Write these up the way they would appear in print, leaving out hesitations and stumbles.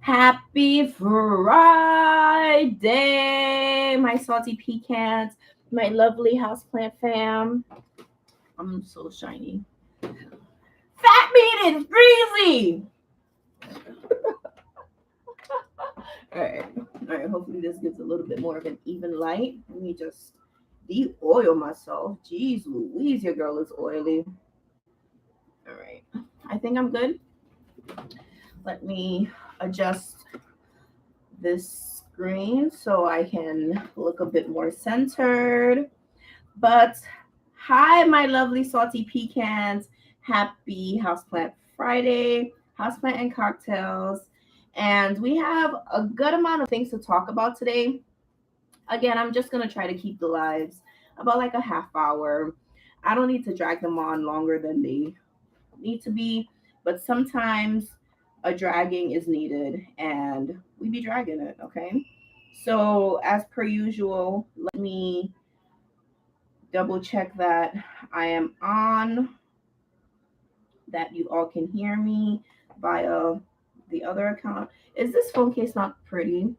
Happy Friday, my salty pecans, my lovely houseplant fam. I'm so shiny. Fat meat is greasy. All right, all right. Hopefully this gives a little bit more of an even light. Let me just de-oil myself. Jeez Louise, your girl is oily. All right, I think I'm good. Let me adjust this screen so I can look a bit more centered. But hi, my lovely salty pecans. Happy Houseplant Friday, Houseplant and Cocktails. And we have a good amount of things to talk about today. Again, I'm just going to try to keep the lives about like a half hour. I don't need to drag them on longer than they need to be, but sometimes a dragging is needed and we be dragging it, okay? So, as per usual, let me double check that I am on, that you all can hear me via the other account. Is this phone case not pretty?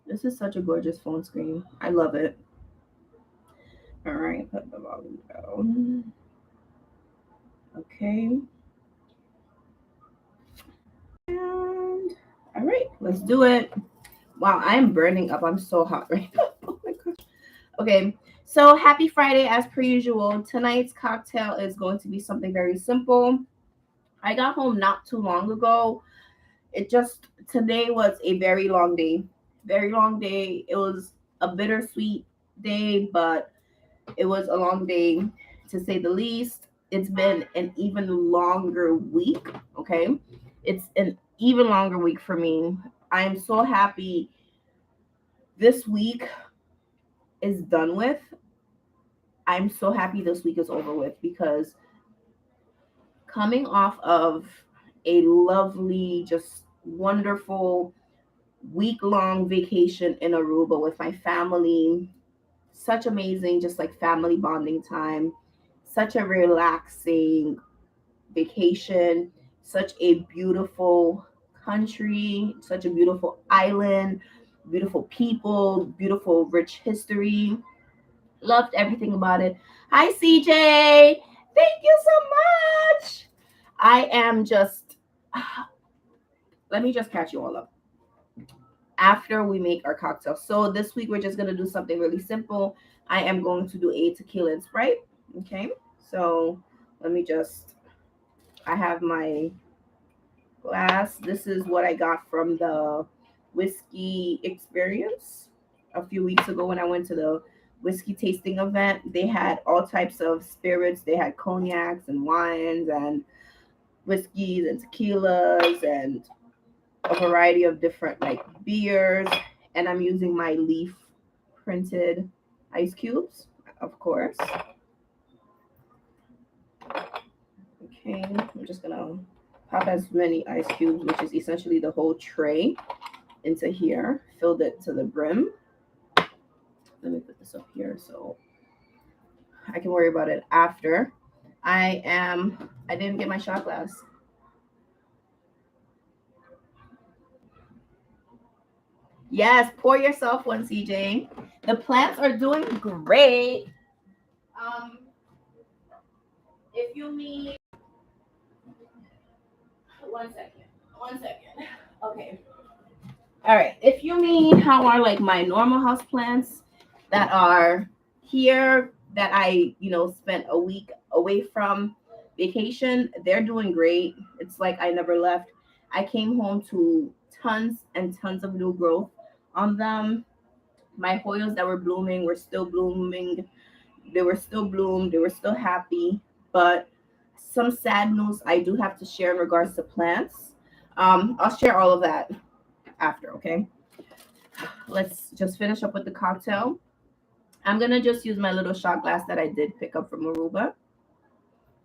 This is such a gorgeous phone screen. I love it. All right, put the volume down. Okay. And all right, let's do it. Wow, I am burning up. I'm so hot right now. Oh my gosh. Okay, so happy Friday as per usual. Tonight's cocktail is going to be something very simple. I got home not too long ago. Today was a very long day. Very long day. It was a bittersweet day, but it was a long day to say the least. It's been an even longer week, okay? It's an even longer week for me. I am so happy this week is done with. I'm so happy this week is over with because coming off of a lovely, just wonderful week-long vacation in Aruba with my family, such amazing, just like family bonding time, such a relaxing vacation, such a beautiful country, such a beautiful island, beautiful people, beautiful, rich history. Loved everything about it. Hi, CJ. Thank you so much. I am just, let me just catch you all up after we make our cocktail. So this week we're just going to do something really simple. I am going to do a tequila and Sprite. Okay. So let me just, I have my glass. This is what I got from the whiskey experience a few weeks ago when I went to the whiskey tasting event. They had all types of spirits. They had cognacs and wines and whiskeys and tequilas and a variety of different like beers. And I'm using my leaf printed ice cubes, of course. Okay, I'm just gonna pop as many ice cubes, which is essentially the whole tray, into here. Filled it to the brim. Let me put this up here so I can worry about it after. I didn't get my shot glass. Yes, pour yourself one, CJ. The plants are doing great. Um, if you need, one second, one second. Okay. All right. If you mean how are like my normal house plants that are here that I spent a week away from vacation, they're doing great. It's like I never left. I came home to tons and tons of new growth on them. My Hoyos that were blooming were still blooming. They were still bloomed. They were still happy. But some sad news I do have to share in regards to plants. I'll share all of that after, okay? Let's just finish up with the cocktail. I'm gonna just use my little shot glass that I did pick up from Aruba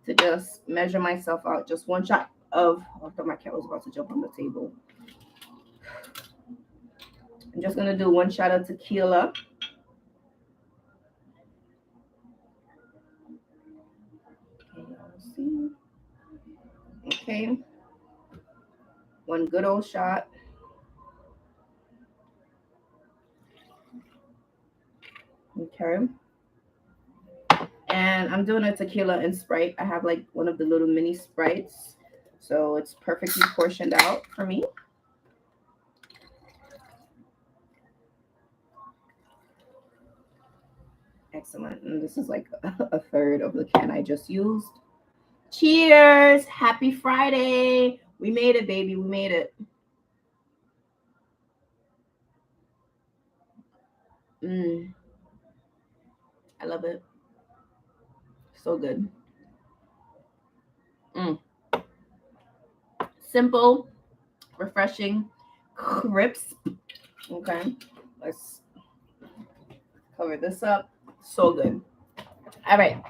to just measure myself out. Just one shot of, oh, I thought my cat was about to jump on the table. I'm just gonna do one shot of tequila. Okay, let's see. Okay, one good old shot. Okay. And I'm doing a tequila and Sprite. I have like one of the little mini Sprites. So it's perfectly portioned out for me. Excellent. And this is like a third of the can I just used. Cheers. Happy Friday. We made it, baby. We made it. Mm, I love it. So good. Mm. Simple, refreshing, crisp. Okay. Let's cover this up. So good. All right.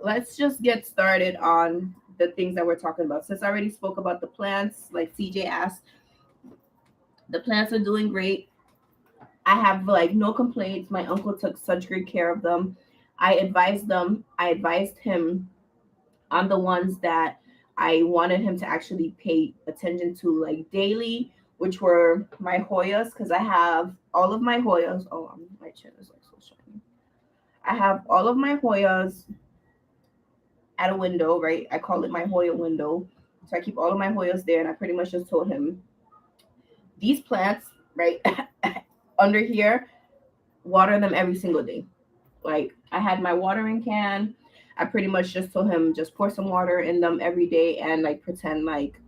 Let's just get started on the things that we're talking about. Since I already spoke about the plants, like CJ asked, the plants are doing great. I have like no complaints. My uncle took such great care of them. I advised him on the ones that I wanted him to actually pay attention to like daily, which were my Hoyas, because I have all of my Hoyas. Oh, my chin is like so shiny. I have all of my Hoyas at a window, right? I call it my Hoya window. So I keep all of my Hoyas there, and I pretty much just told him these plants, right, under here, water them every single day. Like I had my watering can. I pretty much just told him just pour some water in them every day and like pretend like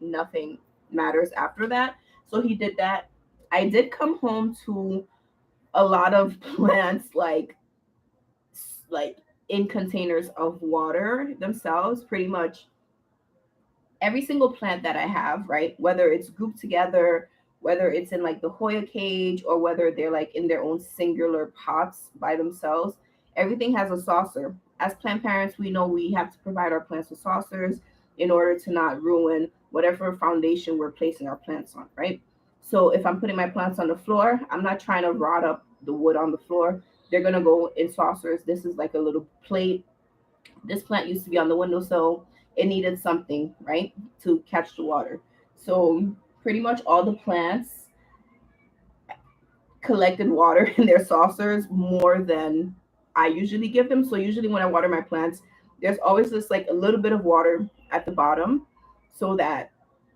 nothing matters after that. So he did that. I did come home to a lot of plants like in containers of water themselves, pretty much every single plant that I have, right? Whether it's grouped together, whether it's in like the Hoya cage, or whether they're like in their own singular pots by themselves, everything has a saucer. As plant parents, we know we have to provide our plants with saucers in order to not ruin whatever foundation we're placing our plants on, right? So if I'm putting my plants on the floor, I'm not trying to rot up the wood on the floor. They're gonna go in saucers. This is like a little plate. This plant used to be on the windowsill. It needed something, right, to catch the water. So pretty much all the plants collected water in their saucers more than I usually give them. So usually when I water my plants, there's always just like a little bit of water at the bottom, so that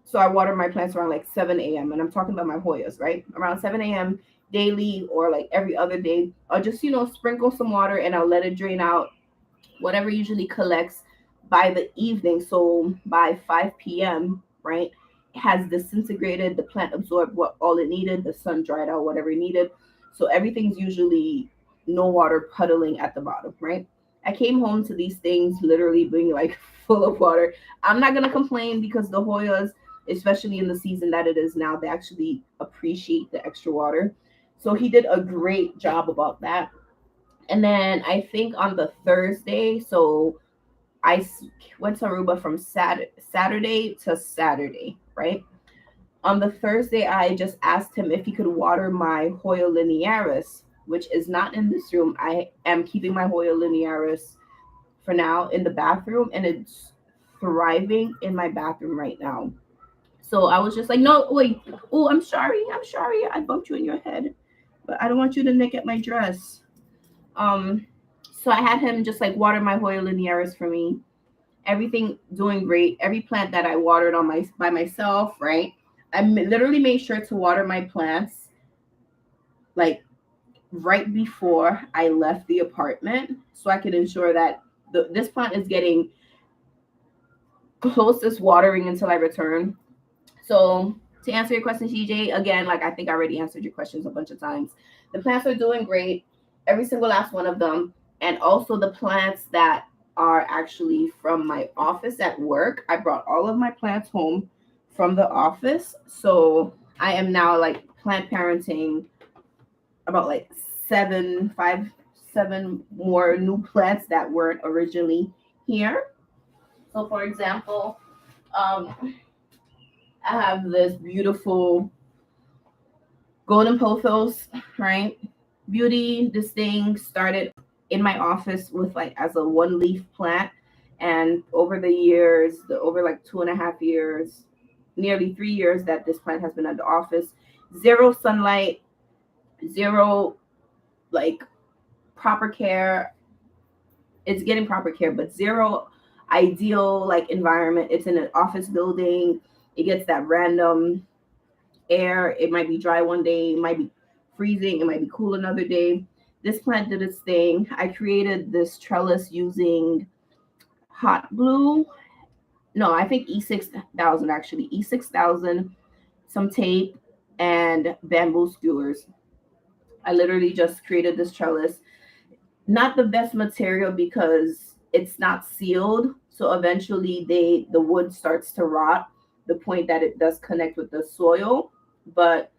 so I water my plants around like 7 a.m. and I'm talking about my Hoyas, right? Around 7 a.m. daily, or like every other day. I'll just, sprinkle some water and I'll let it drain out whatever usually collects by the evening. So by 5 p.m., right, it has disintegrated. The plant absorbed what all it needed. The sun dried out whatever it needed. So everything's usually no water puddling at the bottom, right? I came home to these things literally being like full of water. I'm not gonna complain because the Hoyas, especially in the season that it is now, they actually appreciate the extra water. So he did a great job about that. And then I think on the Thursday, so went to Aruba from Saturday to Saturday, right? On the Thursday, I just asked him if he could water my Hoya linearis, which is not in this room. I am keeping my Hoya linearis for now in the bathroom, and it's thriving in my bathroom right now. So I was just like, no, wait. Oh, I'm sorry. I'm sorry. I bumped you in your head, but I don't want you to nick at my dress. Um, so I had him just like water my Hoya linearis for me. Everything doing great. Every plant that I watered on by myself, right? Literally made sure to water my plants like right before I left the apartment, so I could ensure that this plant is getting closest watering until I return. So to answer your question, CJ, again, like I think I already answered your questions a bunch of times. The plants are doing great, every single last one of them. And also the plants that are actually from my office at work. I brought all of my plants home from the office. So I am now like plant parenting about like seven more new plants that weren't originally here. So for example, I have this beautiful golden pothos, right? Beauty, this thing started in my office with like as a one leaf plant. And over the years, over like 2.5 years, nearly 3 years that this plant has been at the office, zero sunlight, zero like proper care. It's getting proper care, but zero ideal like environment. It's in an office building. It gets that random air. It might be dry one day, it might be freezing, it might be cool another day. This plant did its thing. I created this trellis using hot glue. No, I think E6000 actually. E6000, some tape, and bamboo skewers. I literally just created this trellis. Not the best material because it's not sealed. So eventually the wood starts to rot, the point that it does connect with the soil. But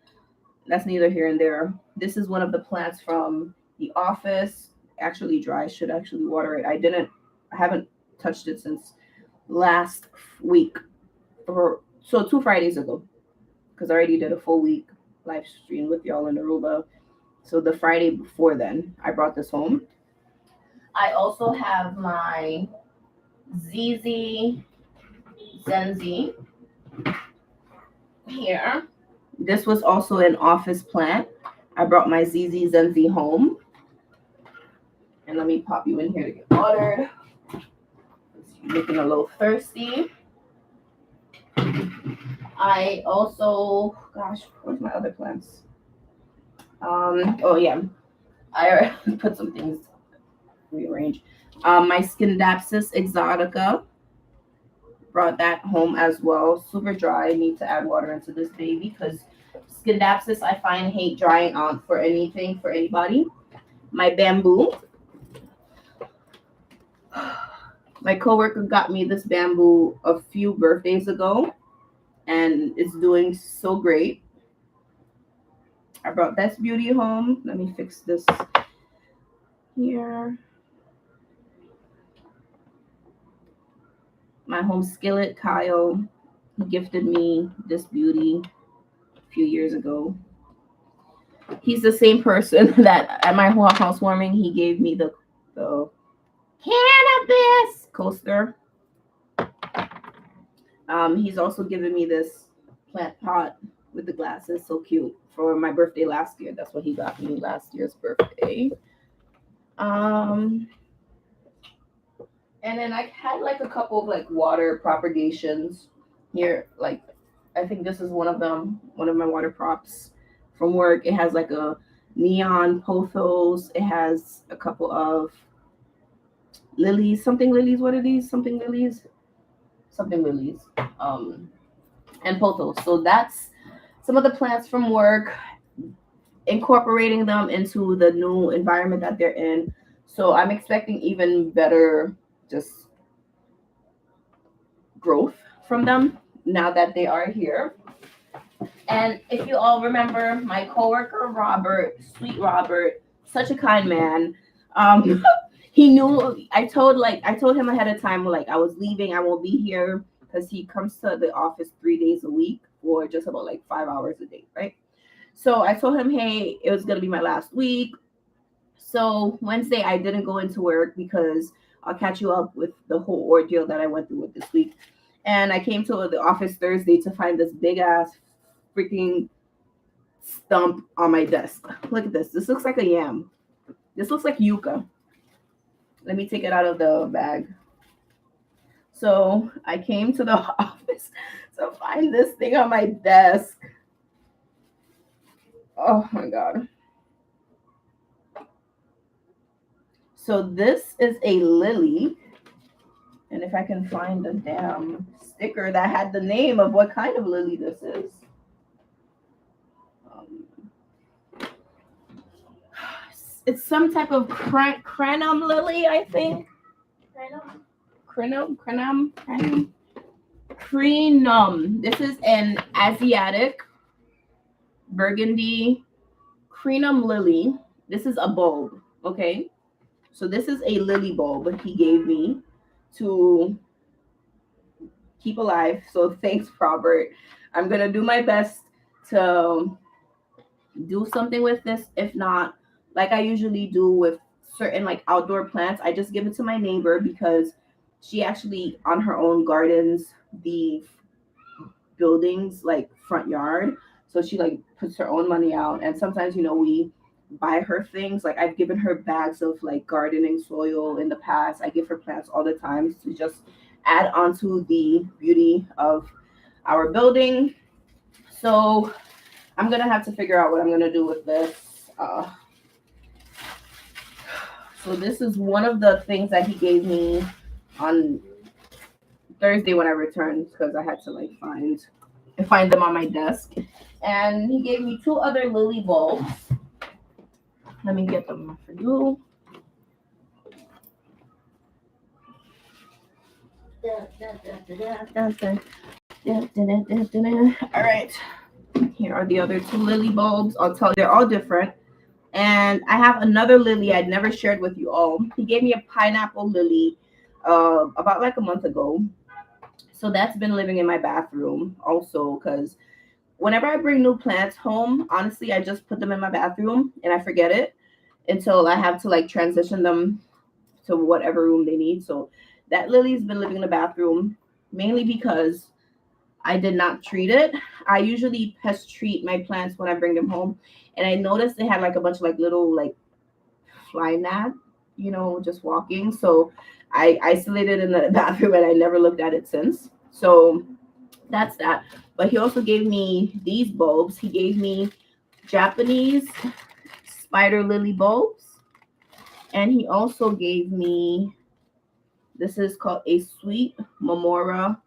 that's neither here and there. This is one of the plants from the office. Actually dry, should actually water it. I haven't touched it since last week, or so 2 Fridays ago, because I already did a full week live stream with y'all in Aruba. So the Friday before then, I brought this home. I also have my ZZ Zenzi here. This was also an office plant. I brought my ZZ Zenzi home. And let me pop you in here to get watered. You're looking a little thirsty. I also, gosh, where's my other plants? Oh yeah, I put some things, rearrange. My Scindapsus exotica, brought that home as well. Super dry. I need to add water into this baby because Scindapsus I find hate drying out for anything, for anybody. My bamboo. My coworker got me this bamboo a few birthdays ago, and it's doing so great. I brought this beauty home. Let me fix this here. My home skillet, Kyle, he gifted me this beauty a few years ago. He's the same person that at my housewarming, he gave me the cannabis coaster. He's also given me this plant pot with the glasses, so cute, for my birthday last year. That's what he got me last year's birthday. And then I had like a couple of like water propagations here. Like I think this is one of them, one of my water props from work. It has like a neon pothos. It has a couple of lilies, something lilies. What are these? Something lilies. And pothos. So that's some of the plants from work, incorporating them into the new environment that they're in. So I'm expecting even better just growth from them now that they are here. And if you all remember, my coworker Robert, sweet Robert, such a kind man. He knew. I told him ahead of time, like I was leaving, I won't be here, because he comes to the office 3 days a week for just about like 5 hours a day, right? So I told him, hey, it was gonna be my last week. So Wednesday I didn't go into work because I'll catch you up with the whole ordeal that I went through with this week. And I came to the office Thursday to find this big ass freaking stump on my desk. Look at this. This looks like a yam. This looks like yucca. Let me take it out of the bag. So I came to the office to find this thing on my desk. Oh my God. So this is a lily. And if I can find the damn sticker that had the name of what kind of lily this is. It's some type of crenum lily, I think. Crenum. This is an Asiatic burgundy crenum lily. This is a bulb, okay? So this is a lily bulb he gave me to keep alive. So thanks, Robert. I'm gonna do my best to do something with this. If not, like I usually do with certain like outdoor plants, I just give it to my neighbor because she actually on her own gardens the buildings like front yard. So she like puts her own money out, and sometimes we buy her things. Like I've given her bags of like gardening soil in the past. I give her plants all the time to just add onto the beauty of our building. So I'm gonna have to figure out what I'm gonna do with this. So this is one of the things that he gave me on Thursday when I returned because I had to like find them on my desk. And he gave me 2 other lily bulbs. Let me get them for you. All right. Here are the other 2 lily bulbs. I'll tell you, they're all different. And I have another lily I'd never shared with you all. He gave me a pineapple lily about like a month ago. So that's been living in my bathroom also because whenever I bring new plants home, honestly, I just put them in my bathroom and I forget it until I have to like transition them to whatever room they need. So that lily's been living in the bathroom mainly because I did not treat it. I usually pest treat my plants when I bring them home. And I noticed they had like a bunch of like little like fly gnat, just walking. So I isolated in the bathroom and I never looked at it since. So that's that. But he also gave me these bulbs. He gave me Japanese spider lily bulbs. And he also gave me, this is called a sweet Mamora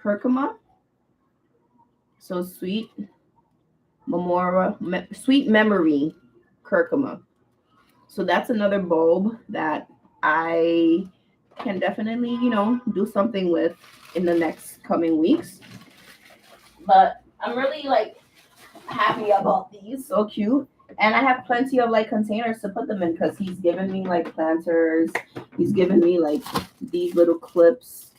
curcuma. So sweet memory curcuma. So that's another bulb that I can definitely, do something with in the next coming weeks. But I'm really like happy about these. So cute. And I have plenty of like containers to put them in because he's given me like planters. He's given me like these little clips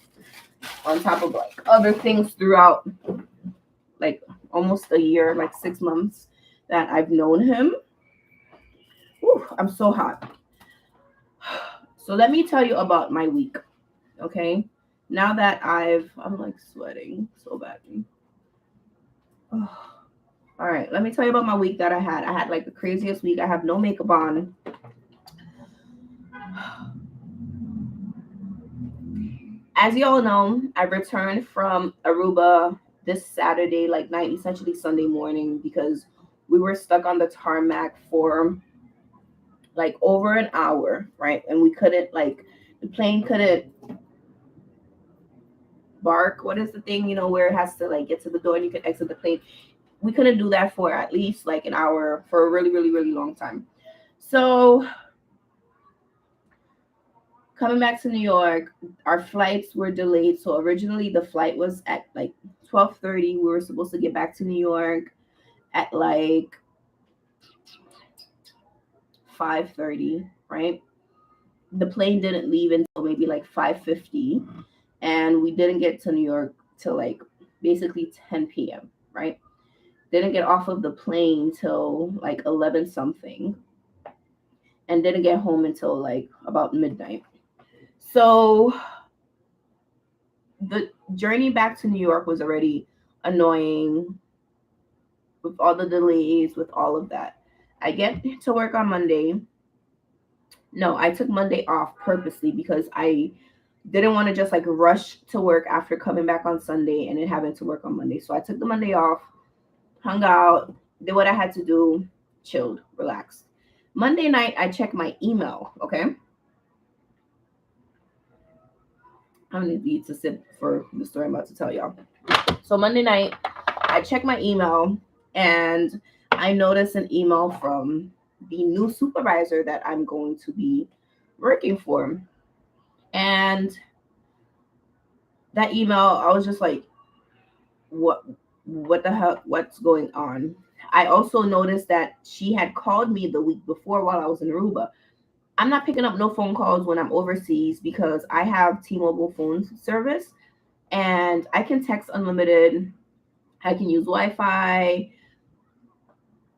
on top of like other things throughout like almost a year, like 6 months that I've known him. Whew, I'm so hot. So let me tell you about my week. Okay. Now that I'm like sweating so badly. Oh. All right, let me tell you about my week that I had. I had like the craziest week. I have no makeup on. As you all know, I returned from Aruba this Saturday, like night, essentially Sunday morning, because we were stuck on the tarmac for like over an hour, right? And we couldn't the plane couldn't bark. What is the thing, where it has to like get to the door and you can exit the plane? We couldn't do that for at least like an hour for a really, really, really long time. So coming back to New York, our flights were delayed. So originally the flight was at like 12:30. We were supposed to get back to New York at like 5:30, right? The plane didn't leave until maybe like 5:50. And we didn't get to New York till like basically 10 p.m., right? Didn't get off of the plane till like 11 something and didn't get home until like about midnight. So the journey back to New York was already annoying with all the delays, with all of that. I get to work on Monday. No, I took Monday off purposely because I didn't want to just like rush to work after coming back on Sunday and then having to work on Monday. So I took the Monday off, hung out, did what I had to do, chilled, relaxed. Monday night, I checked my email, okay? I'm going to need to sit for the story I'm about to tell y'all. So Monday night, I checked my email and I noticed an email from the new supervisor that I'm going to be working for. And that email, I was just like, what the hell, what's going on? I also noticed that she had called me the week before while I was in Aruba. I'm not picking up no phone calls when I'm overseas because I have T-Mobile phone service and I can text unlimited. I can use Wi-Fi.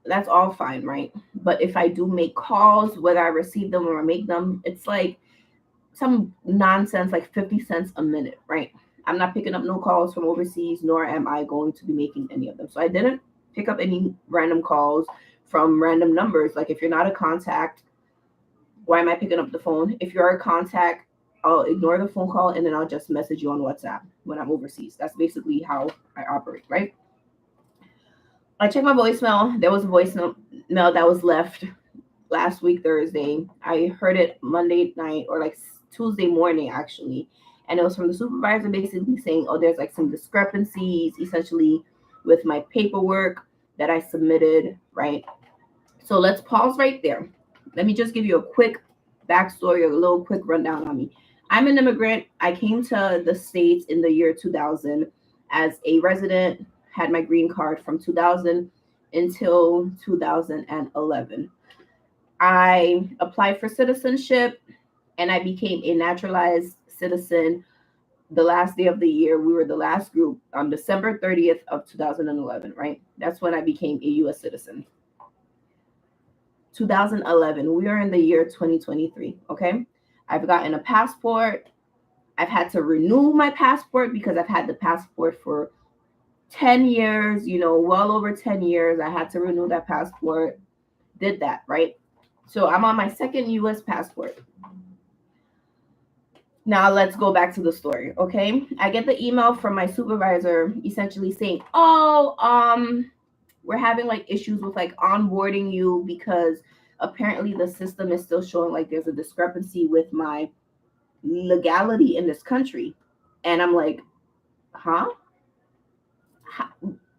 That's all fine, right? But if I do make calls, whether I receive them or I make them, it's like some nonsense, like 50 cents a minute, right? I'm not picking up no calls from overseas, nor am I going to be making any of them. So I didn't pick up any random calls from random numbers. Like if you're not a contact, why am I picking up the phone? If you're a contact, I'll ignore the phone call and then I'll just message you on WhatsApp when I'm overseas. That's basically how I operate, right? I checked my voicemail. There was a voicemail that was left last week, Thursday. I heard it Monday night or like Tuesday morning, actually. And it was from the supervisor basically saying, oh, there's like some discrepancies essentially with my paperwork that I submitted, right? So let's pause right there. Let me just give you a quick backstory, a little quick rundown on me. I'm an immigrant. I came to the States in the year 2000 as a resident, had my green card from 2000 until 2011. I applied for citizenship and I became a naturalized citizen the last day of the year. We were the last group on December 30th of 2011, right? That's when I became a US citizen. 2011. We are in the year 2023, okay? I've gotten a passport. I've had to renew my passport because I've had the passport for 10 years, well over 10 years. I had to renew that passport. Did that, right? So I'm on my second US passport. Now let's go back to the story, okay? I get the email from my supervisor essentially saying, oh, we're having like issues with like onboarding you because apparently the system is still showing like there's a discrepancy with my legality in this country. And I'm like, huh?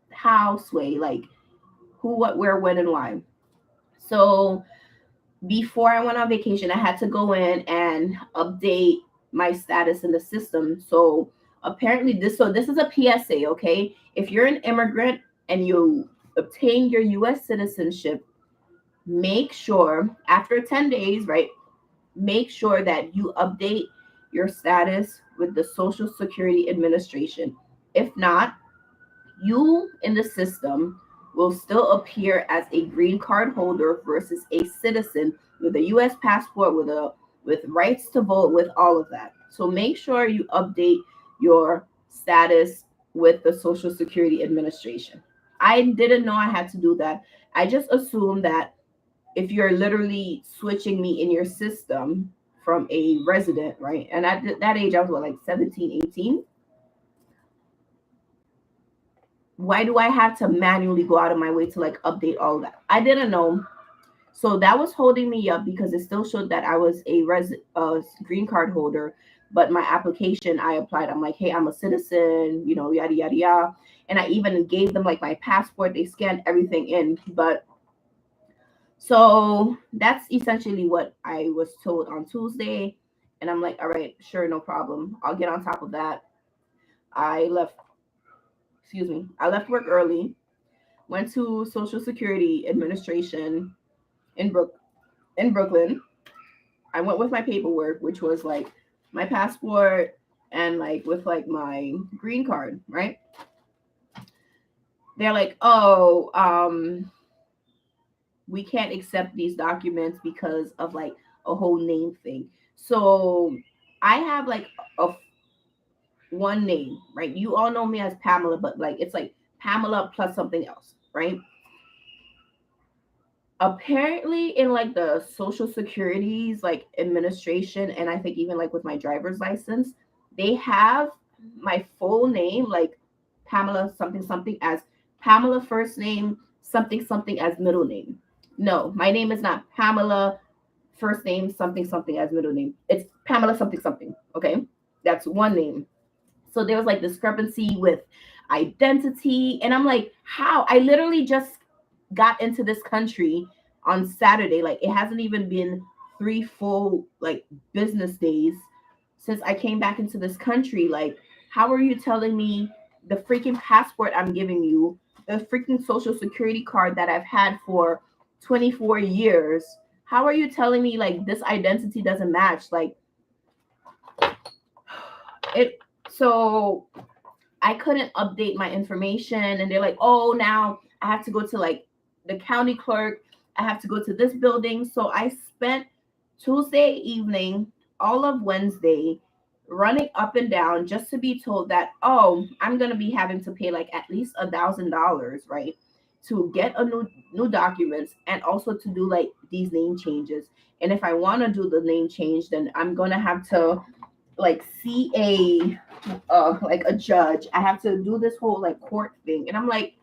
How, Sway? Like, who, what, where, when, and why? So before I went on vacation, I had to go in and update my status in the system. So apparently this is a PSA, okay? If you're an immigrant and you obtain your US citizenship, make sure after 10 days, right? Make sure that you update your status with the Social Security Administration. If not, you in the system will still appear as a green card holder versus a citizen with a US passport with rights to vote, with all of that. So make sure you update your status with the Social Security Administration. I didn't know I had to do that. I just assumed that if you're literally switching me in your system from a resident, right? And at that age, I was like 17, 18. Why do I have to manually go out of my way to like update all that? I didn't know. So that was holding me up because it still showed that I was a green card holder. But my application, I applied. I'm like, hey, I'm a citizen, yada, yada, yada. And I even gave them like my passport. They scanned everything in. But so that's essentially what I was told on Tuesday. And I'm like, all right, sure, no problem. I'll get on top of that. I left work early, went to Social Security Administration in Brooklyn. I went with my paperwork, which was like my passport and like with like my green card, right? They're like, oh, we can't accept these documents because of like a whole name thing. So I have like a one name, right? You all know me as Pamela, but like it's like Pamela plus something else, right? Apparently in like the Social Security's like administration, and I think even like with my driver's license, they have my full name, like Pamela something something, as Pamela first name, something something as middle name. No, my name is not Pamela first name, something something as middle name. It's Pamela something something. Okay, that's one name. So there was like discrepancy with identity, and I'm like, how? I literally just got into this country on Saturday. Like it hasn't even been 3 full like business days since I came back into this country. Like, how are you telling me the freaking passport I'm giving you, the freaking social security card that I've had for 24 years? How are you telling me like this identity doesn't match? Like it, so I couldn't update my information, and they're like, oh, now I have to go to like the county clerk. I have to go to this building. So I spent Tuesday evening, all of Wednesday, running up and down just to be told that, oh, I'm going to be having to pay like at least $1,000, right? to get a new documents and also to do like these name changes. And if I want to do the name change, then I'm gonna have to like see a like a judge. I have to do this whole like court thing, and I'm like,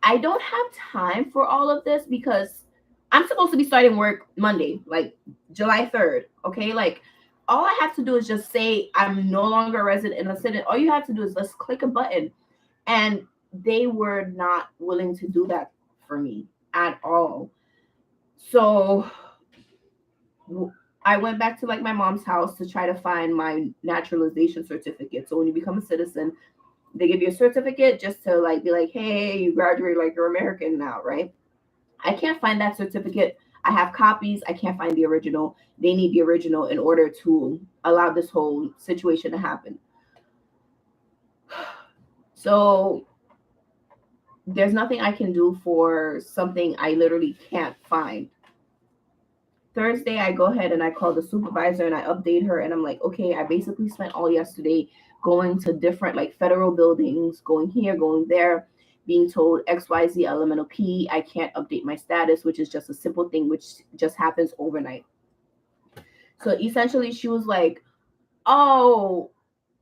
I don't have time for all of this because I'm supposed to be starting work Monday, like July 3rd. Okay, like all I have to do is just say I'm no longer a resident in a city. All you have to do is just click a button, and they were not willing to do that for me at all. So I went back to like my mom's house to try to find my naturalization certificate. So when you become a citizen, they give you a certificate just to like be like, hey, you graduated, like you're American now, right? I can't find that certificate. I have copies. I can't find the original. They need the original in order to allow this whole situation to happen. So there's nothing I can do for something I literally can't find. Thursday, I go ahead and I call the supervisor and I update her, and I'm like, okay, I basically spent all yesterday going to different like federal buildings, going here, going there, being told XYZ elemental P, I can't update my status, which is just a simple thing which just happens overnight. So essentially she was like, oh,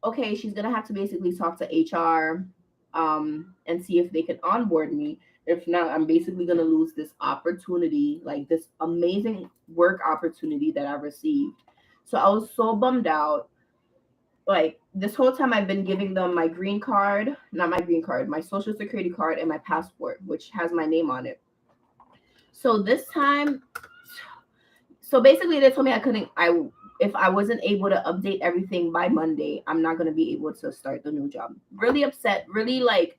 okay, she's gonna have to basically talk to HR and see if they can onboard me. If not, I'm basically gonna lose this opportunity, like this amazing work opportunity that I received. So I was so bummed out. Like this whole time I've been giving them my green card, not my green card, my social security card and my passport, which has my name on it. So this time, so basically they told me if I wasn't able to update everything by Monday, I'm not going to be able to start the new job. Really upset, really like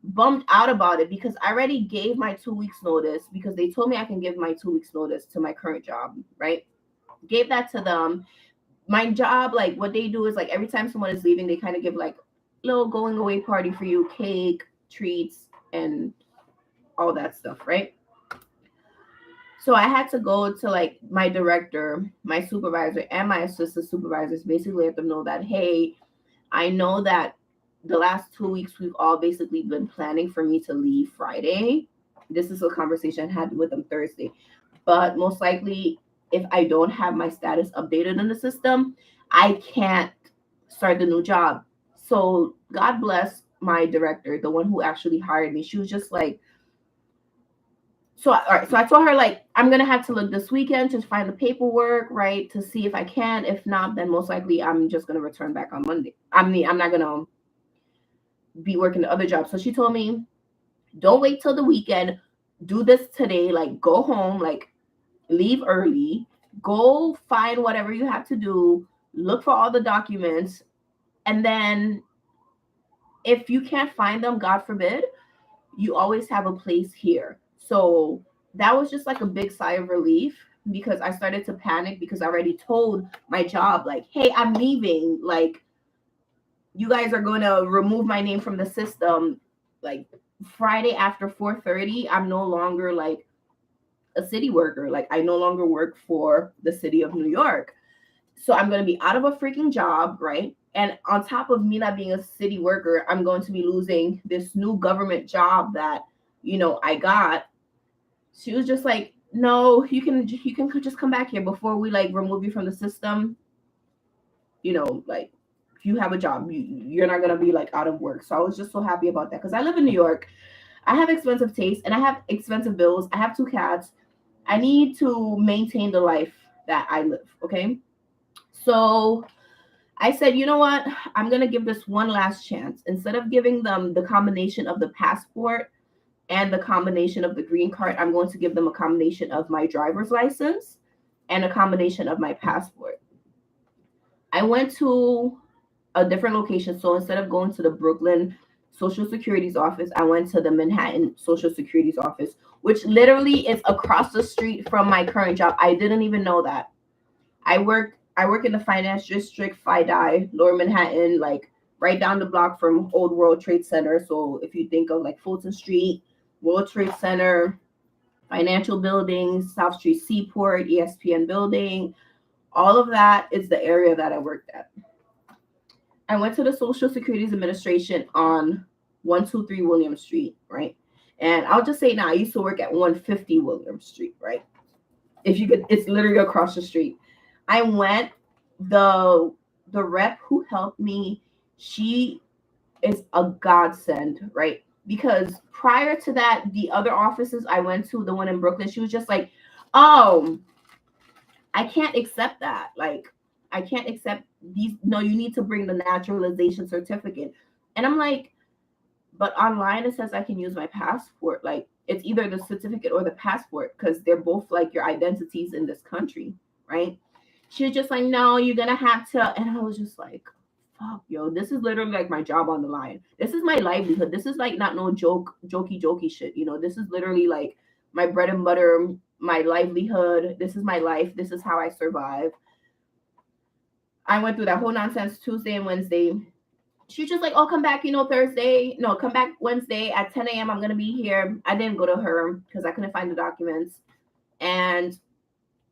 bummed out about it because I already gave my 2 weeks notice because they told me I can give my 2 weeks notice to my current job, right? Gave that to them. My job, like what they do is like every time someone is leaving, they kind of give like little going away party for you, cake, treats, and all that stuff, right? So I had to go to like my director, my supervisor, and my assistant supervisors, basically let them know that, hey, I know that the last 2 weeks we've all basically been planning for me to leave Friday. This is a conversation I had with them Thursday. But most likely, if I don't have my status updated in the system, I can't start the new job. So God bless my director, the one who actually hired me. She was just like, so all right, so I told her like I'm gonna have to look this weekend to find the paperwork, right, to see if I can. If not, then most likely I'm just gonna return back on Monday. I mean, I'm not gonna be working the other job. So she told me, don't wait till the weekend. Do this today. Like go home, like leave early, go find whatever you have to do, look for all the documents, and then if you can't find them, God forbid, you always have a place here. So that was just like a big sigh of relief because I started to panic because I already told my job, like, hey, I'm leaving. Like, you guys are going to remove my name from the system. Like, Friday after 4:30, I'm no longer like a city worker. Like, I no longer work for the city of New York. So I'm going to be out of a freaking job, right? And on top of me not being a city worker, I'm going to be losing this new government job that, I got. She was just like, no, you can just come back here before we like remove you from the system. Like if you have a job, you're not gonna be like out of work. So I was just so happy about that because I live in New York. I have expensive taste and I have expensive bills. I have 2 cats. I need to maintain the life that I live. Okay. So I said, you know what? I'm gonna give this one last chance. Instead of giving them the combination of the passport and the combination of the green card, I'm going to give them a combination of my driver's license and a combination of my passport. I went to a different location. So instead of going to the Brooklyn Social Security's office, I went to the Manhattan Social Security's office, which literally is across the street from my current job. I didn't even know that. I work in the finance district, FIDI, Lower Manhattan, like right down the block from Old World Trade Center. So if you think of like Fulton Street, World Trade Center, financial buildings, South Street Seaport, ESPN building, all of that is the area that I worked at. I went to the Social Securities Administration on 123 William Street, right? And I'll just say now, I used to work at 150 William Street, right? If you could, it's literally across the street. I went, the rep who helped me, she is a godsend, right? Because prior to that, the other offices I went to, the one in Brooklyn, she was just like, oh, I can't accept that. Like, I can't accept these. No, you need to bring the naturalization certificate. And I'm like, but online it says I can use my passport. Like, it's either the certificate or the passport because they're both like your identities in this country, right? She was just like, no, you're gonna have to. And I was just like, fuck, yo, this is literally like my job on the line. This is my livelihood. This is like not no jokey shit. This is literally like my bread and butter, my livelihood. This is my life. This is how I survive. I went through that whole nonsense Tuesday and Wednesday. She's just like, oh, come back, Thursday. No, come back Wednesday at 10 a.m. I'm going to be here. I didn't go to her because I couldn't find the documents. And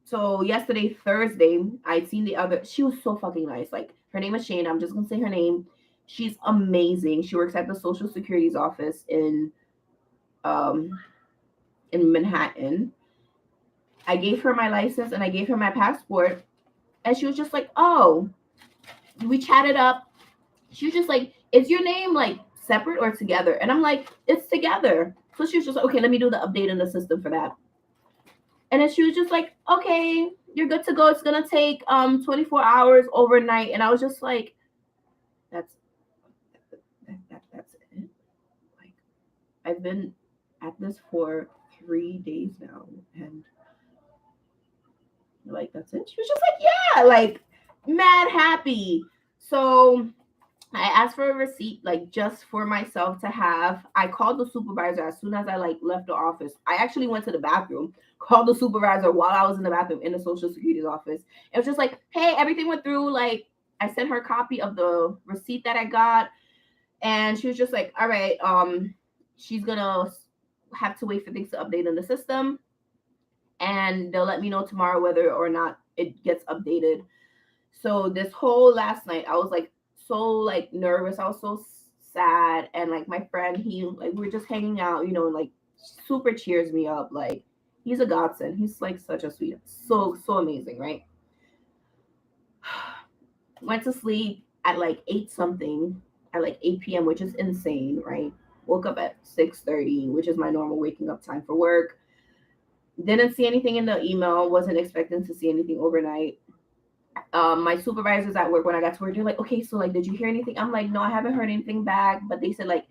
so yesterday, Thursday, I'd seen she was so fucking nice. Like, her name is Shane. I'm just going to say her name. She's amazing. She works at the Social Security's office in Manhattan. I gave her my license and I gave her my passport. And she was just like, oh, we chatted up. She was just like, is your name like separate or together? And I'm like, it's together. So she was just like, okay, let me do the update in the system for that. And then she was just like, okay, you're good to go. It's gonna take 24 hours overnight. And I was just like, that's it. Like, I've been at this for 3 days now, and like, that's it. She was just like, yeah, like, mad happy. So I asked for a receipt, like, just for myself to have. I called the supervisor as soon as I like left the office. I actually went to the bathroom, called the supervisor while I was in the bathroom in the Social Security's office. It was just like, hey, everything went through. Like, I sent her a copy of the receipt that I got, and she was just like, all right, she's gonna have to wait for things to update in the system, and they'll let me know tomorrow whether or not it gets updated. So this whole last night, I was like so like nervous. I was so sad, and like my friend, he like we were just hanging out, and like super cheers me up. Like, he's a godsend. He's like such a sweet, so amazing, right? Went to sleep at like 8 something, at like 8 p.m., which is insane, right? Woke up at 6:30, which is my normal waking up time for work. Didn't see anything in the email. Wasn't expecting to see anything overnight. My supervisors at work, when I got to work, they're like, okay, so like, did you hear anything? I'm like, no, I haven't heard anything back. But they said, like,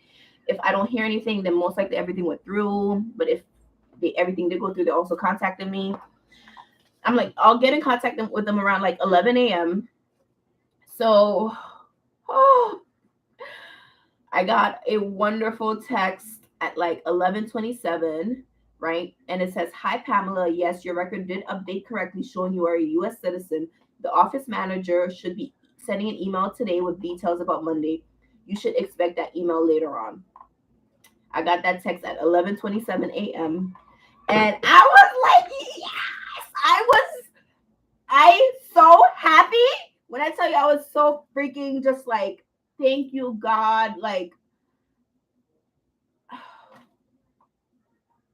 if I don't hear anything, then most likely everything went through. But if everything did go through, they also contacted me. I'm like, I'll get in contact with them around like 11 a.m. So, I got a wonderful text at like 11:27, right? And it says, hi, Pamela. Yes, your record did update correctly, showing you are a U.S. citizen. The office manager should be sending an email today with details about Monday. You should expect that email later on. I got that text at 11:27 a.m. And I was like, yes, I so happy. When I tell you, I was so freaking just like, thank you, God. Like,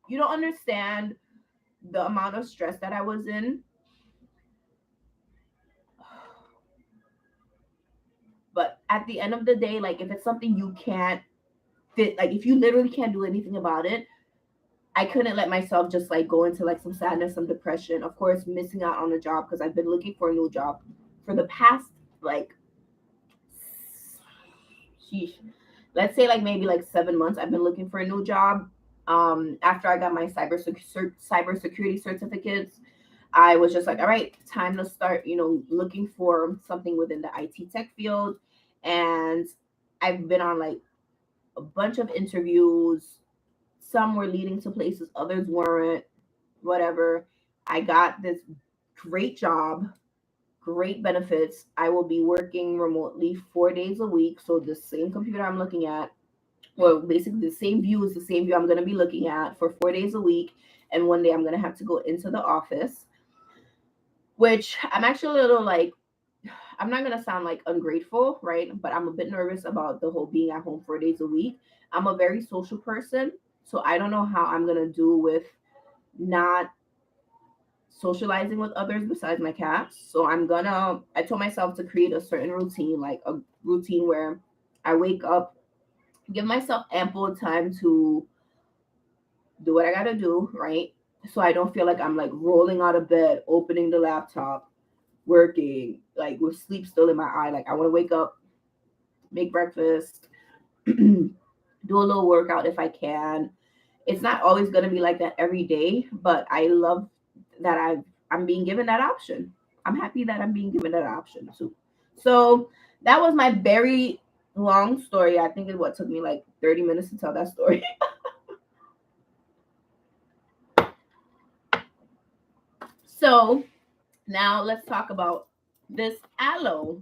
you don't understand the amount of stress that I was in. But at the end of the day, like, if it's something you can't fit, like, if you literally can't do anything about it, I couldn't let myself just like go into like some sadness, some depression. Of course, missing out on a job, because I've been looking for a new job for the past like, let's say like maybe like 7 months. I've been looking for a new job. After I got my cybersecurity certificates, I was just like, all right, time to start, looking for something within the IT tech field. And I've been on like a bunch of interviews. Some were leading to places, others weren't, whatever. I got this great job, great benefits. I will be working remotely 4 days a week. So the same computer I'm looking at, well, basically the same view is the same view I'm going to be looking at for 4 days a week. And one day I'm going to have to go into the office, which I'm actually a little like, I'm not gonna sound like ungrateful, right? But I'm a bit nervous about the whole being at home 4 days a week. I'm a very social person, so I don't know how I'm gonna do with not socializing with others besides my cats. So I told myself to create a certain routine, like a routine where I wake up, give myself ample time to do what I gotta do, right? So I don't feel like I'm like rolling out of bed, opening the laptop, working, like with sleep still in my eye. Like I wanna wake up, make breakfast, do a little workout if I can. It's not always gonna be like that every day, but I love that I'm being given that option. I'm happy that I'm being given that option too. So that was my very long story. I think it what took me like 30 minutes to tell that story. So now let's talk about this aloe.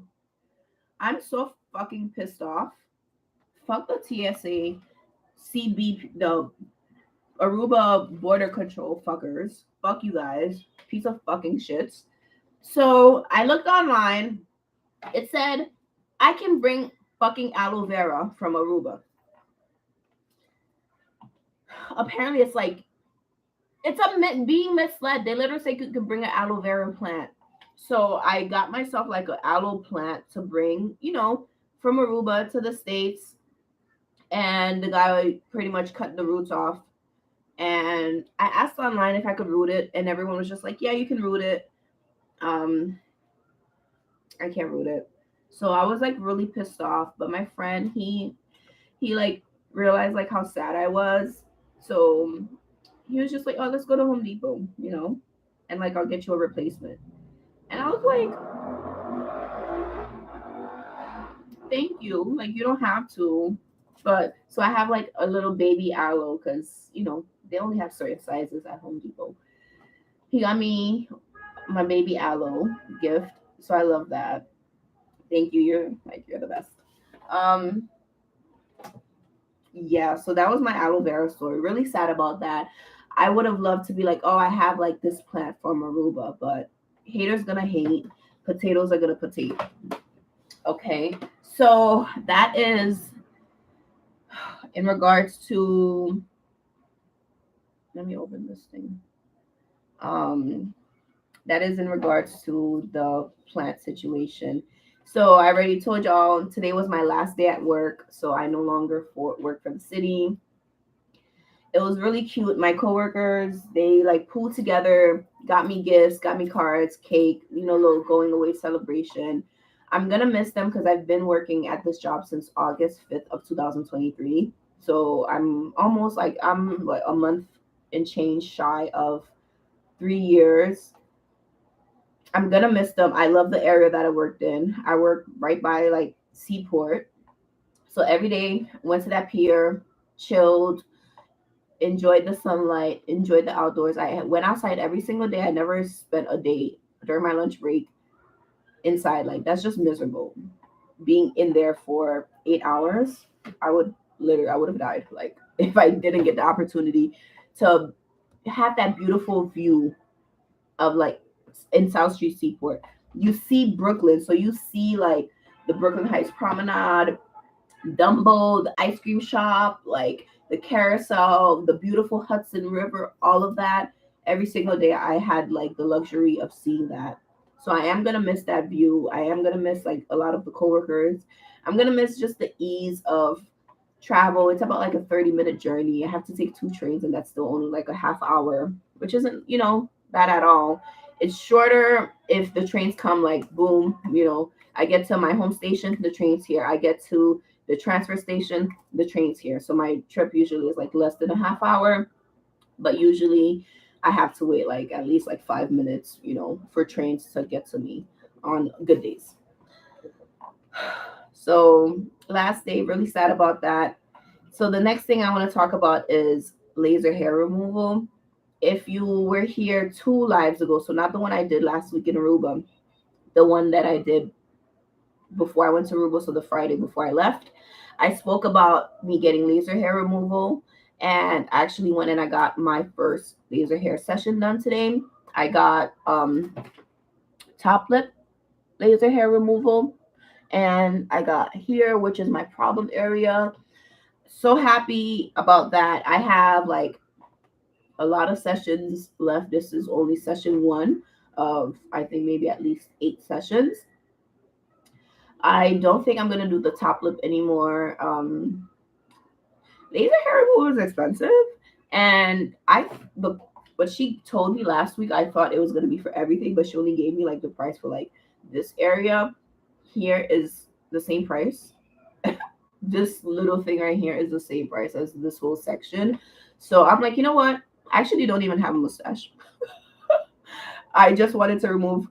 I'm so fucking pissed off. Fuck the TSA, CB, the Aruba border control fuckers. Fuck you guys. Piece of fucking shits. So I looked online. It said I can bring fucking aloe vera from Aruba. Apparently, it's like being misled. They literally say you can bring an aloe vera plant. So I got myself like an aloe plant to bring, from Aruba to the States. And the guy pretty much cut the roots off. And I asked online if I could root it, and everyone was just like, "Yeah, you can root it." Um, I can't root it. So I was like really pissed off. But my friend, he like realized like how sad I was. So he was just like, "Oh, let's go to Home Depot, and like I'll get you a replacement." And I was like, "Thank you. Like you don't have to." But so I have like a little baby aloe because they only have certain sizes at Home Depot. He got me my baby aloe gift, so I love that. Thank you. You're the best. Um, yeah. So that was my aloe vera story. Really sad about that. I would have loved to be like, oh, I have like this plant from Aruba, but haters gonna hate. Potatoes are gonna potato. Okay. So that is in regards to. Let me open this thing. Um, that is in regards to the plant situation. So I already told y'all today was my last day at work, so I no longer work for the city. It was really cute. My coworkers, they like pulled together, got me gifts, got me cards, cake, little going away celebration. I'm gonna miss them because I've been working at this job since August 5th of 2023. So I'm almost like I'm what a month and change shy of 3 years. I'm gonna miss them. I love the area that I worked in. I work right by like Seaport. So every day went to that pier, chilled, enjoyed the sunlight, enjoyed the outdoors. I went outside every single day. I never spent a day during my lunch break inside. Like that's just miserable. Being in there for 8 hours, I would have died. Like if I didn't get the opportunity to have that beautiful view of like in South Street Seaport. You see Brooklyn, so you see like the Brooklyn Heights Promenade, Dumbo, the ice cream shop, like the carousel, the beautiful Hudson River, all of that. Every single day I had like the luxury of seeing that. So I am gonna miss that view. I am gonna miss like a lot of the coworkers. I'm gonna miss just the ease of travel. It's about like a 30-minute journey. I have to take 2 trains and that's still only like a half hour, which isn't, bad at all. It's shorter if the trains come like boom, I get to my home station, the train's here. I get to the transfer station, the train's here. So my trip usually is like less than a half hour, but usually I have to wait like at least like 5 minutes, for trains to get to me on good days. So last day, really sad about that. So the next thing I want to talk about is laser hair removal. If you were here 2 lives ago, so not the one I did last week in Aruba, the one that I did before I went to Aruba, so the Friday before I left, I spoke about me getting laser hair removal, and I actually went and I got my first laser hair session done today. I got top lip, laser hair removal. And I got here, which is my problem area. So happy about that. I have like a lot of sessions left. This is only session one of, I think, maybe at least 8 sessions. I don't think I'm gonna do the top lip anymore. Laser hair removal is expensive, and the what she told me last week, I thought it was gonna be for everything, but she only gave me like the price for like this area. Here is the same price. This little thing right here is the same price as this whole section. So I'm like, you know what? I actually don't even have a mustache. I just wanted to remove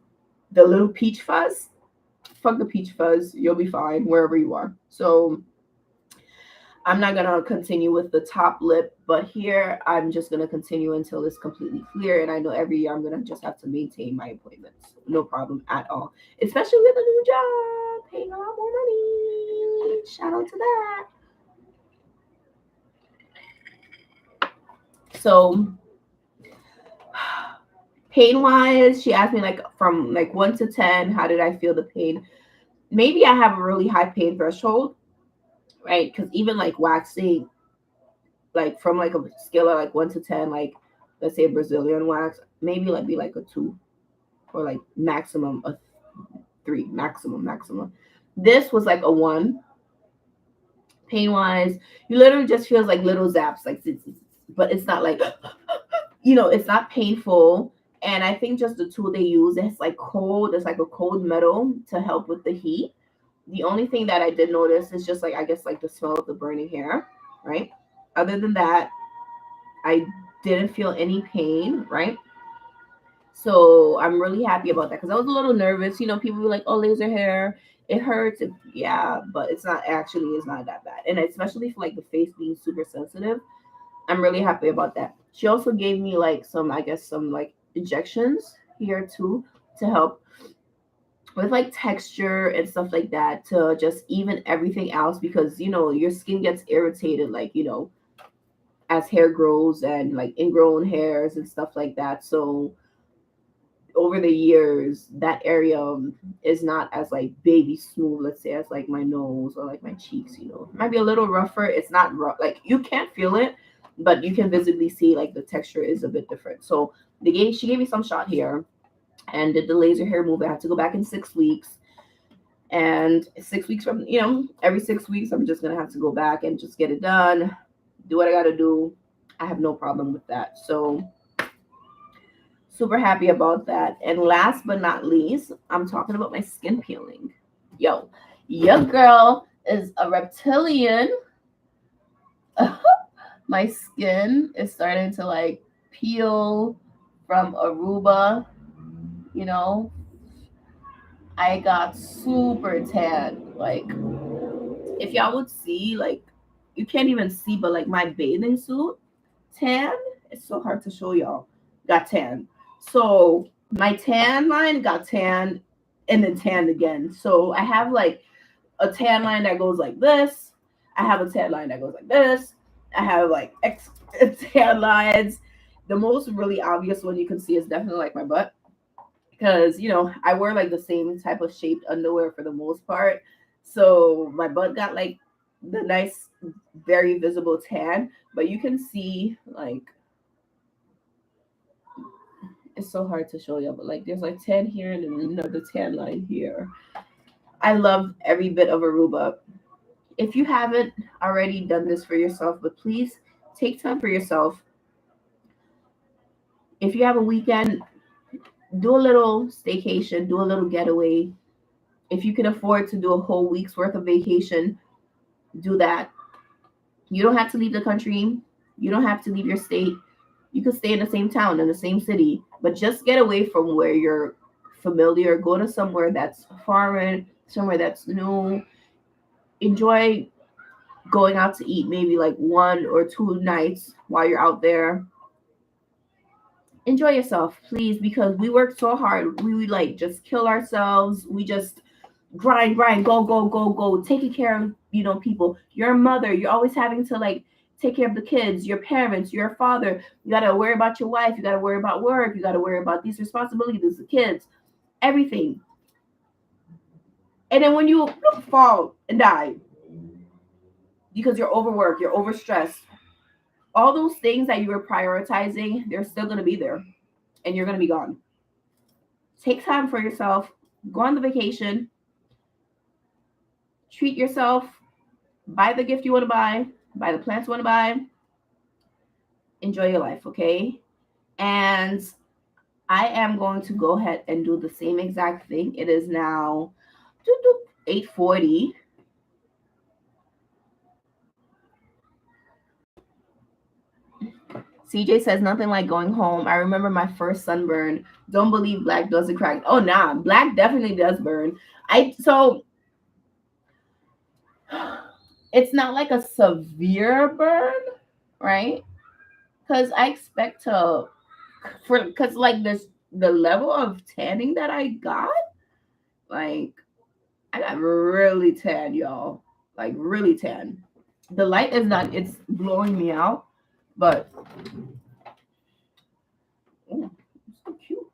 the little peach fuzz. Fuck the peach fuzz. You'll be fine wherever you are. So I'm not gonna continue with the top lip, but here I'm just gonna continue until it's completely clear. And I know every year I'm gonna just have to maintain my appointments. No problem at all. Especially with a new job, paying a lot more money. Shout out to that. So pain wise, she asked me like from like 1 to 10, how did I feel the pain? Maybe I have a really high pain threshold, right? Because even like waxing, like from like a scale of like 1 to 10, like let's say a Brazilian wax, maybe like be like a 2 or like maximum a 3, maximum. This was like a 1. Pain wise, you literally just feels like little zaps, like, but it's not like, it's not painful. And I think just the tool they use, it's like cold. It's like a cold metal to help with the heat. The only thing that I did notice is just like, I guess, like the smell of the burning hair, right? Other than that, I didn't feel any pain, right? So I'm really happy about that because I was a little nervous. People were like, oh, laser hair, it hurts. Yeah, but it's not that bad. And especially for like the face being super sensitive, I'm really happy about that. She also gave me like some, I guess, some like injections here too to help with like texture and stuff like that to just even everything else because your skin gets irritated like as hair grows and like ingrown hairs and stuff like that. So over the years that area is not as like baby smooth, let's say, as like my nose or like my cheeks. It might be a little rougher. It's not rough, like you can't feel it, but you can visibly see like the texture is a bit different. So she gave me some shot here and did the laser hair move. I had to go back in 6 weeks. And 6 weeks from, every 6 weeks, I'm just going to have to go back and just get it done, do what I got to do. I have no problem with that. So super happy about that. And last but not least, I'm talking about my skin peeling. Yo, your girl is a reptilian. My skin is starting to like peel from Aruba. I got super tan. Like, if y'all would see, like, you can't even see, but like my bathing suit tan, it's so hard to show y'all, got tan. So my tan line got tanned and then tanned again. So I have like a tan line that goes like this. I have a tan line that goes like this. I have like tan lines. The most really obvious one you can see is definitely like my butt. Because, I wear like the same type of shaped underwear for the most part. So my butt got like the nice, very visible tan. But you can see like, it's so hard to show you, but like there's like tan here and then another tan line here. I love every bit of Aruba. If you haven't already done this for yourself, but please take time for yourself. If you have a weekend, do a little staycation, do a little getaway. If you can afford to do a whole week's worth of vacation, do that. You don't have to leave the country. You don't have to leave your state. You could stay in the same town, in the same city, but just get away from where you're familiar. Go to somewhere that's foreign, somewhere that's new. Enjoy going out to eat maybe like 1 or 2 nights while you're out there. Enjoy yourself, please, because we work so hard. We like just kill ourselves. We just grind, go, taking care of, people. You're a mother. You're always having to like take care of the kids, your parents, your father. You got to worry about your wife. You got to worry about work. You got to worry about these responsibilities, the kids, everything. And then when you fall and die because you're overworked, you're overstressed, all those things that you were prioritizing, they're still going to be there and you're going to be gone. Take time for yourself, go on the vacation, treat yourself, buy the gift you want to buy the plants you want to buy, enjoy your life, okay? And I am going to go ahead and do the same exact thing. It is now 8:40. CJ says nothing like going home. I remember my first sunburn. Don't believe black doesn't crack. Oh nah, black definitely does burn. It's not like a severe burn, right? Because I expect to because like this the level of tanning that I got, like I got really tan, y'all. Like really tan. The light is not it's blowing me out, but oh, it's so cute.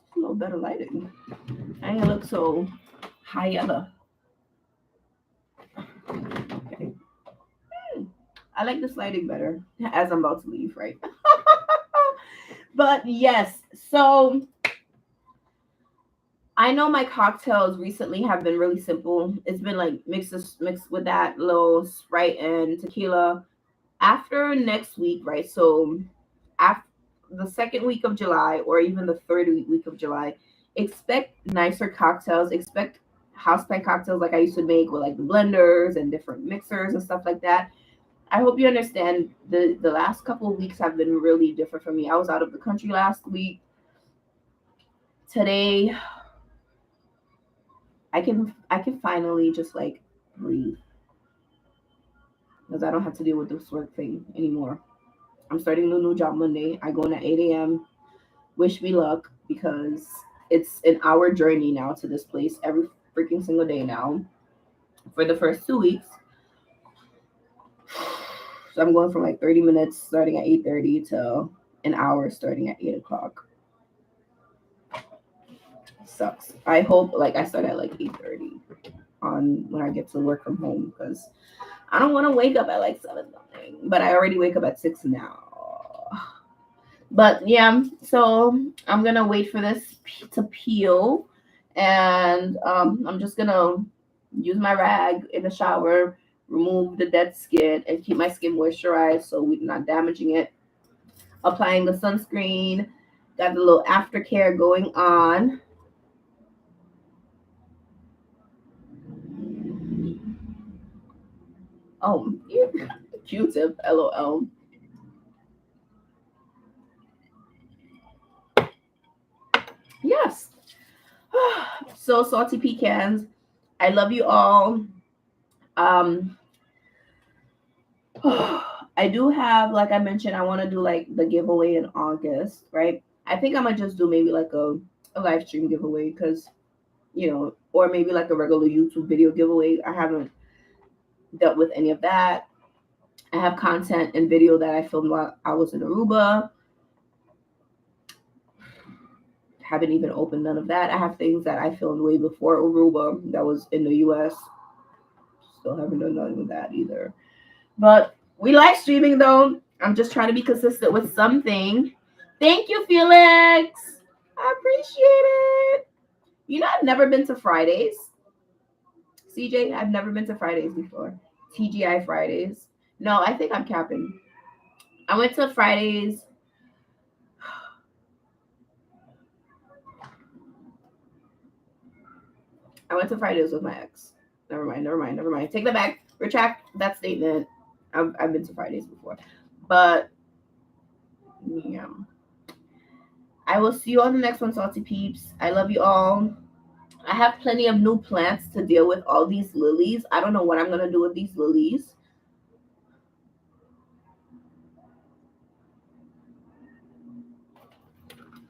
It's a little better lighting. I ain't look so high yellow. Okay. I like this lighting better as I'm about to leave, right? But yes, so I know my cocktails recently have been really simple. It's been like mixed with that little Sprite and tequila. After next week, right? So after the second week of July or even the third week of July, expect nicer cocktails. Expect Hauzplant cocktails like I used to make with like the blenders and different mixers and stuff like that. I hope you understand the last couple of weeks have been really different for me. I was out of the country last week. Today I can finally just like breathe because I don't have to deal with this work thing anymore. I'm starting a new job Monday. I go in at 8 a.m. Wish me luck because it's an hour journey now to this place every freaking single day now for the first 2 weeks. So I'm going from like 30 minutes starting at 8:30 to an hour starting at 8 o'clock. Sucks. I hope like I start at like 8:30 on when I get to work from home because I don't want to wake up at like 7 something, but I already wake up at 6 now. But yeah, so I'm gonna wait for this to peel, and I'm just gonna use my rag in the shower, remove the dead skin, and keep my skin moisturized so we're not damaging it. Applying the sunscreen, got the little aftercare going on. Oh, Q-tip, LOL. Yes. So salty pecans. I love you all. Um, I do have, like I mentioned, I want to do like the giveaway in August, right? I think I'm gonna just do maybe like a live stream giveaway because or maybe like a regular YouTube video giveaway. I haven't dealt with any of that. I have content and video that I filmed while I was in Aruba. Haven't even opened none of that. I have things that I filmed way before Aruba that was in the US. Still haven't done none of that either. But we like streaming though. I'm just trying to be consistent with something. Thank you, Felix. I appreciate it. I've never been to Fridays. CJ, I've never been to Fridays before. TGI Fridays. No, I think I'm capping. I went to Fridays. I went to Fridays with my ex. Never mind. Take that back. Retract that statement. I've been to Fridays before. But yeah. I will see you on the next one, Salty Peeps. I love you all. I have plenty of new plants to deal with all these lilies. I don't know what I'm going to do with these lilies.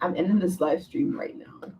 I'm ending this live stream right now.